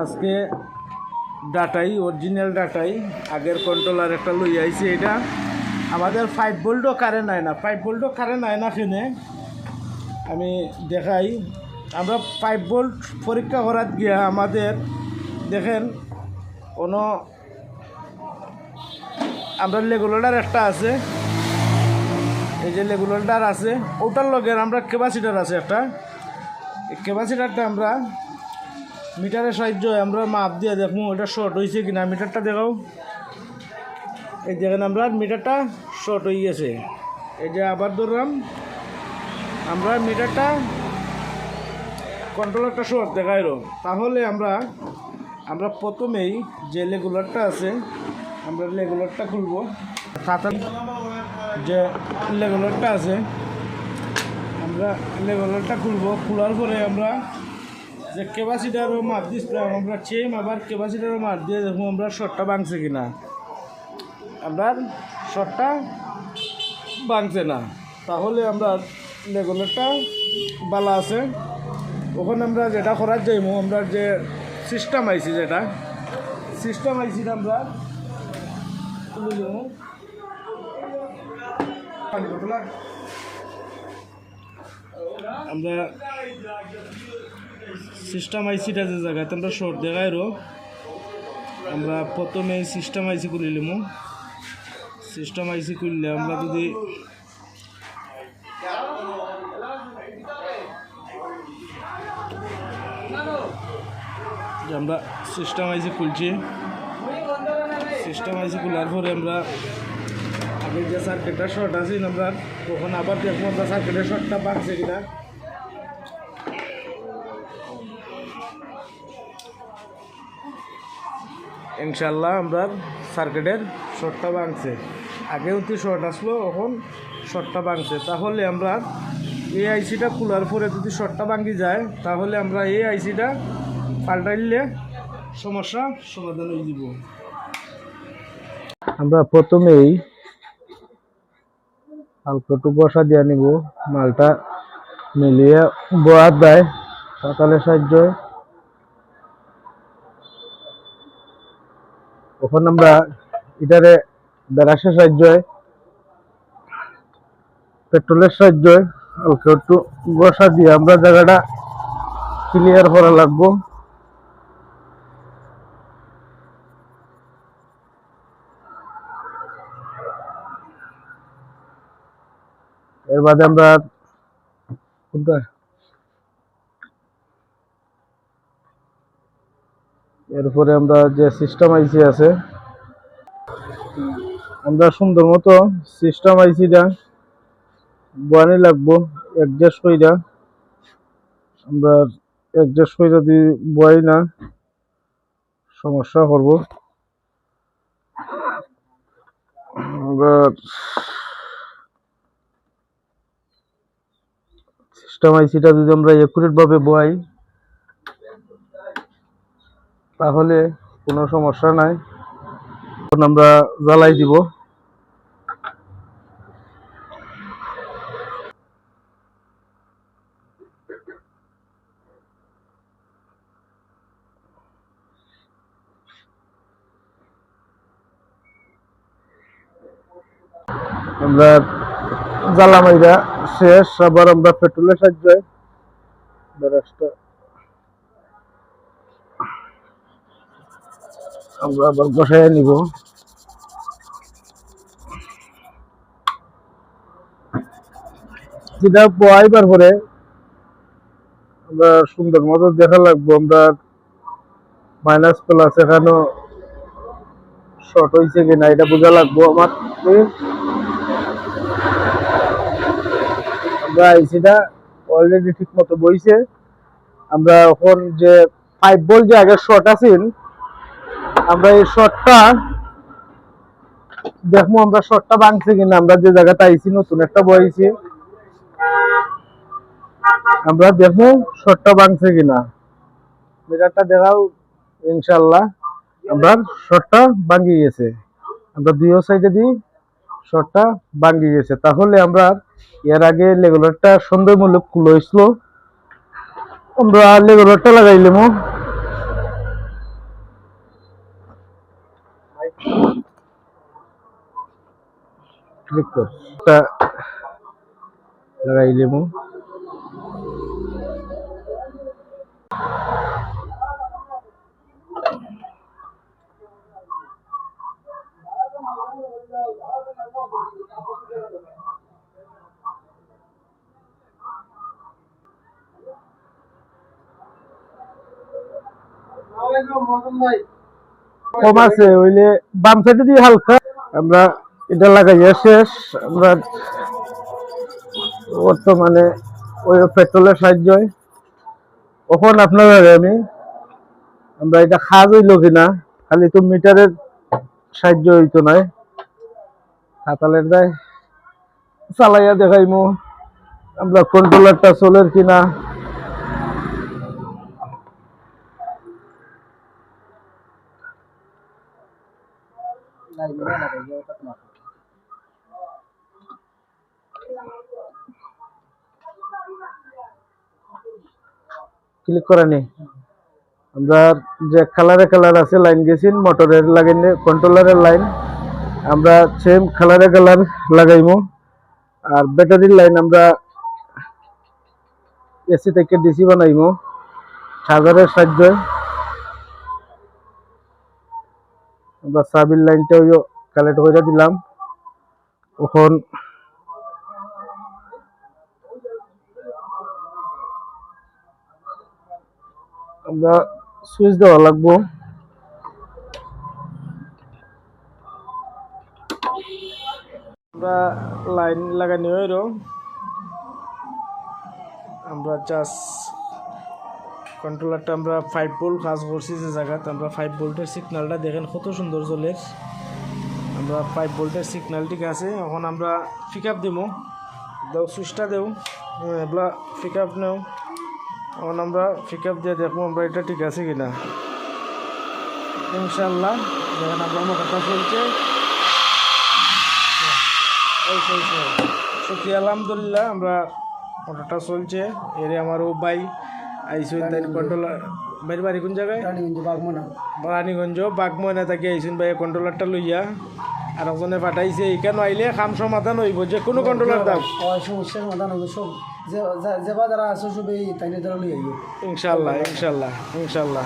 আজকে ডাটাই অরিজিনাল ডাটাই আগের কন্ট্রোলার একটা লই আইছি। এটা আমাদের 5 ভোল্টও কারেন্ট হয় না, 5 ভোল্টও কারেন্ট হয় না। কিনে আমি দেখাই, আমরা 5 ভোল্ট পরীক্ষা করার গিয়া আমাদের দেখেন কোনো আমরা রেগুলেটর একটা আছে, এই যে রেগুলেটর আছে, ওটার লগে আমরা ক্যাপাসিটার আছে একটা। এই ক্যাপাসিটারটা আমরা মিটারের সাহায্যে আমরা মাপ দিয়ে দেখবো ওটা শর্ট হয়েছে কিনা। মিটারটা দেখাও, এই দেখেন আমরা মিটারটা শর্ট হয়ে গেছে। এই যে আবার ধরলাম, আমরা মিটারটা কন্ট্রোলারটা শর্ট দেখাইলো। তাহলে আমরা প্রথমেই যে রেগুলেটরটা আছে আমরা রেগুলেটরটা খুলবো। খাতার যে রেগুলেটরটা আছে আমরা রেগুলেটরটা খুলবো। খোলার পরে আমরা যে ক্যাপাসিটারও মাপ দিচ্ছিলাম আমরা চেম আবার ক্যাপাসিটারও মাপ দিয়ে দেখুন আমরা শর্টটা ভাঙছে কিনা। আমরা শর্টটা ভাঙছে না, তাহলে আমরা রেগুলেটরটা বালা আছে। ওখানে আমরা যেটা করার যাইমো, আমরা যে সিস্টেম আইছি যেটা সিস্টেম আইসি আমরা তুলে দেবো। আমরা সিস্টেম আইসিটা যে জায়গাতে আমরা শর্ট দেখাইরো, আমরা প্রথমে সিস্টেম আইসি খুলে নিলাম। সিস্টেম আইসি খুললে আমরা যদি আমরা সিস্টেম আইসি খুলছি, সিস্টেম আইসি খোলার পরে আমরা আগে যে সার্কিটটা শর্ট আছে আমরা তখন আবার দেখবো আমরা সার্কিটের শর্টটা ভাঙছে কিনা। ইনশাল্লাহ আমরা সার্কিটের শর্টটা ভাঙছে। আগে অতি শর্ট আসলো, এখন শর্টটা ভাঙছে। তাহলে আমরা এই আইসিটা খোলার পরে যদি শর্টটা ভাঙি যায় তাহলে আমরা এই আইসিটা পাল্টাইলে সমস্যা সমাধান হয়ে যাব। আমরা প্রথমেই হালকা একটু বসা দিয়ে নিব, মালটা মিলিয়ে বয়া দেয় পাতালের সাহায্যে। তখন আমরা এটারে ব্রাশের সাহায্যে পেট্রোলের সাহায্যে হালকা একটু বসা দিয়ে আমরা জায়গাটা ক্লিয়ার করা লাগবো। এর বাদে আমরা এরপরে আমরা যে সিস্টেম আইসি আছে আমরা সুন্দর মতো সিস্টেম আইসিটা বয়ানি লাগবো অ্যাডজাস্ট কইরা। আমরা অ্যাডজাস্ট কইরা যদি বয়াই না সমস্যা করব। আমরা সিস্টেম আইসিটা যদি আমরা একুরেট ভাবে বয়াই তাহলে কোনো সমস্যা নাই। এখন আমরা জ্বালাই দিব। আমরা জ্বালা মাইরা শেষ, আবার আমরা পেট্রোলের সাহায্যে ব্রাশটা আমরা আবার বসাইয়া নিব। যেটা বয়াইবার পরে আমরা সুন্দর মতো দেখা লাগবো আমরা মাইনাস প্লাস এখানে শর্ট হয়েছে কিনা এটা বোঝা লাগবো আমার। আমরা আইসিটা অলরেডি ঠিক মতো বইছে। আমরা এখন যে 5 ভোল্ট যে আগে শর্ট আছে আমরা এই শর্টটা দেখবো আমরা শর্টটা ভাঙছে কিনা। আমরা যে জায়গাটা আইসি নতুন একটা বইছি আমরা দেখবো শর্টটা ভাঙছে কিনা। মিটারটা দেখাও, ইনশাল্লাহ আমরা শর্টটা ভাঙি গেছে। আমরা দুই সাইডে দিই শর্টটা ভাঙি গেছে। তাহলে আমরা এর আগে রেগুলেটরটা সন্দেহমূলক খুলে হয়েছিল, আমরা রেগুলেটরটা লাগাইলাম। ক্লিক কর এটা লাগাই দেবো। কম আছে ওইলে বাম সাইডে দিয়ে হালকা আমরা এটা লাগাইয়া শেষ। আমরা বর্তমানে ওই পেট্রোলের সাহায্য কখন আপনারা আমি আমরা এটা খাজ হইল কিনা খালি তো মিটারের সাহায্য হইতো নয় হাতালের দায় চালাইয়া দেখাইমু আমরা কন্ট্রোলারটা চলের কিনা। ক্লিক করে নি আমরা যে কালার আছে লাইন গেছি মোটরের লাগাইনে কন্ট্রোলারের লাইন আমরা সেম কালার লাগাইমু। আর ব্যাটারির লাইন আমরা এসি থেকে ডিসি বানাইমু চার্জারের সাহায্যে। আমরা সাবির লাইনটাও কালেক্ট করে দিলাম। এখন আমরা সুইচ দেওয়া লাগবো। আমরা লাইন লাগানি হইল আমরা জাস্ট কন্ট্রোলারটা আমরা 5 ভোল্ট কাজ করছি যে জায়গাতে আমরা 5 ভোল্টের সিগন্যালটা দেখেন কত সুন্দর চলে। আমরা 5 ভোল্টের সিগন্যাল ঠিক আছে। এখন আমরা পিক আপ দেবো দাও সুইচটা দেও এগুলা পিক আপ নেও। এখন আমরা পিক আপ দিয়ে দেখবো আমরা এটা ঠিক আছে কিনা। ইনশাল্লাহ দেখেন আমরা মোটরটা চলছে। সত্যি আলহামদুলিল্লাহ আমরা মোটরটা চলছে। এর আমার ও ভাই আইসুন তাই কন্ট্রোলার বাইরে বাড়ি কোন জায়গায় রানীগঞ্জ বাগময়না তাকে আইসুন ভাই কন্ট্রোলারটা লইয়া আর একজনে পাঠাইছে এখানে আইলে কাম সমাধান হইব যে কোনো কন্ট্রোলার দাও সমস্যার সমাধান হবে সব যে যারা আছে সব এই তাইনে দ্বারা লই আইব ইনশাল্লাহ ইনশাল্লাহ ইনশাল্লাহ।